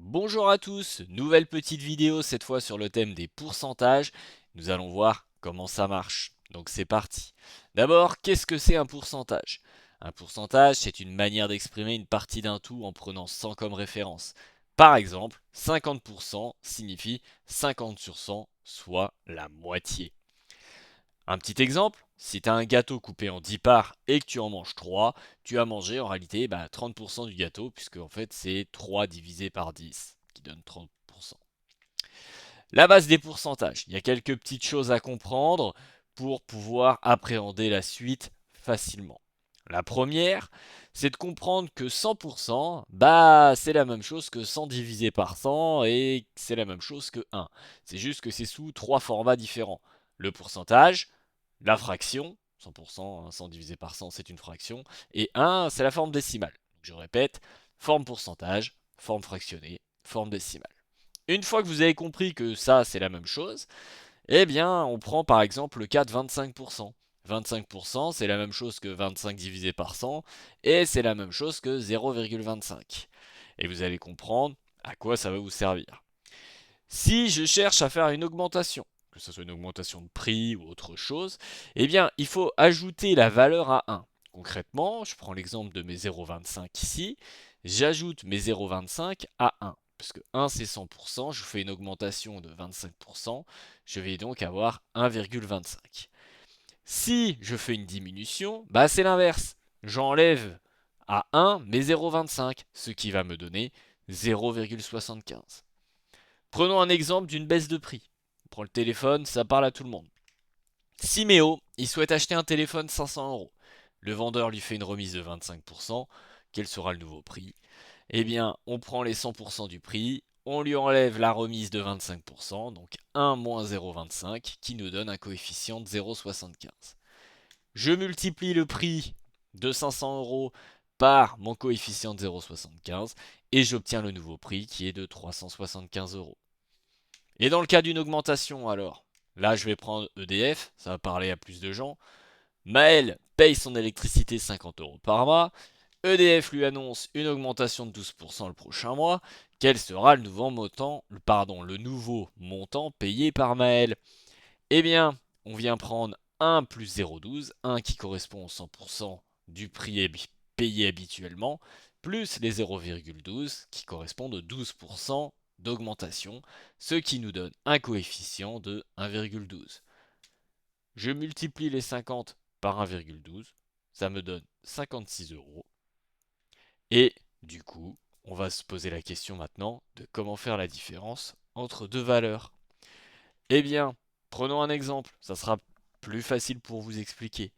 Bonjour à tous, nouvelle petite vidéo cette fois sur le thème des pourcentages. Nous allons voir comment ça marche. Donc c'est parti. D'abord, qu'est-ce que c'est un pourcentage? Un pourcentage, c'est une manière d'exprimer une partie d'un tout en prenant 100 comme référence. Par exemple, 50% signifie 50 sur 100, soit la moitié. Un petit exemple, si tu as un gâteau coupé en 10 parts et que tu en manges 3, tu as mangé en réalité 30% du gâteau, puisque en fait c'est 3 divisé par 10 qui donne 30%. La base des pourcentages, il y a quelques petites choses à comprendre pour pouvoir appréhender la suite facilement. La première, c'est de comprendre que 100%, c'est la même chose que 100 divisé par 100 et c'est la même chose que 1. C'est juste que c'est sous trois formats différents. Le pourcentage, la fraction, 100%, 100 divisé par 100 c'est une fraction, et 1 c'est la forme décimale. Je répète, forme pourcentage, forme fractionnée, forme décimale. Une fois que vous avez compris que ça c'est la même chose, eh bien on prend par exemple le cas de 25%. 25% c'est la même chose que 25 divisé par 100 et c'est la même chose que 0,25. Et vous allez comprendre à quoi ça va vous servir. Si je cherche à faire une augmentation, que ce soit une augmentation de prix ou autre chose, eh bien il faut ajouter la valeur à 1. Concrètement, je prends l'exemple de mes 0,25 ici, j'ajoute mes 0,25 à 1. Parce que 1 c'est 100%, je fais une augmentation de 25%, je vais donc avoir 1,25. Si je fais une diminution, c'est l'inverse. J'enlève à 1 mes 0,25, ce qui va me donner 0,75. Prenons un exemple d'une baisse de prix. On prend le téléphone, ça parle à tout le monde. Siméo, il souhaite acheter un téléphone 500 €. Le vendeur lui fait une remise de 25%. Quel sera le nouveau prix? Eh bien, on prend les 100% du prix, on lui enlève la remise de 25%, donc 1 moins 0,25, qui nous donne un coefficient de 0,75. Je multiplie le prix de 500 € par mon coefficient de 0,75 et j'obtiens le nouveau prix qui est de 375 €. Et dans le cas d'une augmentation alors, là je vais prendre EDF, ça va parler à plus de gens. Maël paye son électricité 50 € par mois. EDF lui annonce une augmentation de 12% le prochain mois. Quel sera le nouveau montant payé par Maël? Eh bien, on vient prendre 1 plus 0,12, 1 qui correspond au 100% du prix payé habituellement, plus les 0,12 qui correspondent au 12% d'augmentation, ce qui nous donne un coefficient de 1,12. Je multiplie les 50 par 1,12, ça me donne 56 euros. Et du coup, on va se poser la question maintenant de comment faire la différence entre deux valeurs. Eh bien, prenons un exemple, ça sera plus facile pour vous expliquer.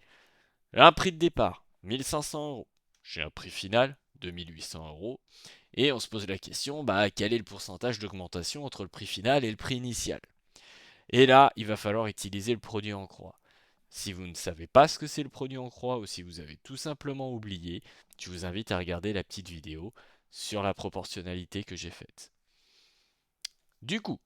Un prix de départ, 1500 €. J'ai un prix final, 2800 €. Et on se pose la question, quel est le pourcentage d'augmentation entre le prix final et le prix initial? Et là, il va falloir utiliser le produit en croix. Si vous ne savez pas ce que c'est le produit en croix ou si vous avez tout simplement oublié, je vous invite à regarder la petite vidéo sur la proportionnalité que j'ai faite. Du coup,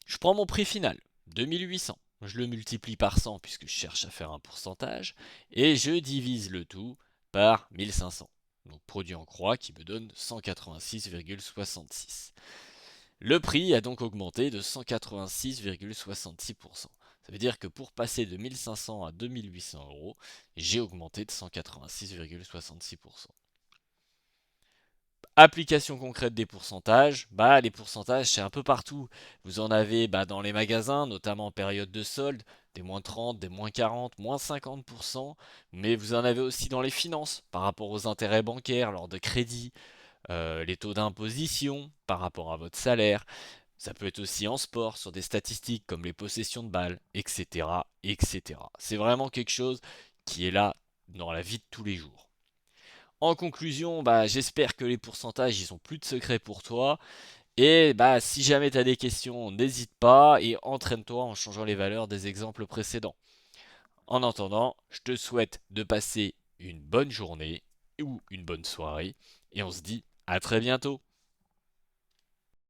je prends mon prix final, 2800. Je le multiplie par 100 puisque je cherche à faire un pourcentage. Et je divise le tout par 1500. Donc produit en croix qui me donne 186,66. Le prix a donc augmenté de 186,66%. Ça veut dire que pour passer de 1500 à 2800 €, j'ai augmenté de 186,66%. Application concrète des pourcentages, les pourcentages c'est un peu partout. Vous en avez dans les magasins, notamment en période de solde, des moins 30, des moins 40, moins 50%, mais vous en avez aussi dans les finances, par rapport aux intérêts bancaires, lors de crédit, les taux d'imposition par rapport à votre salaire. Ça peut être aussi en sport, sur des statistiques comme les possessions de balles, etc., etc. C'est vraiment quelque chose qui est là dans la vie de tous les jours. En conclusion, j'espère que les pourcentages, ils ont plus de secrets pour toi. Et si jamais tu as des questions, n'hésite pas et entraîne-toi en changeant les valeurs des exemples précédents. En attendant, je te souhaite de passer une bonne journée ou une bonne soirée et on se dit à très bientôt.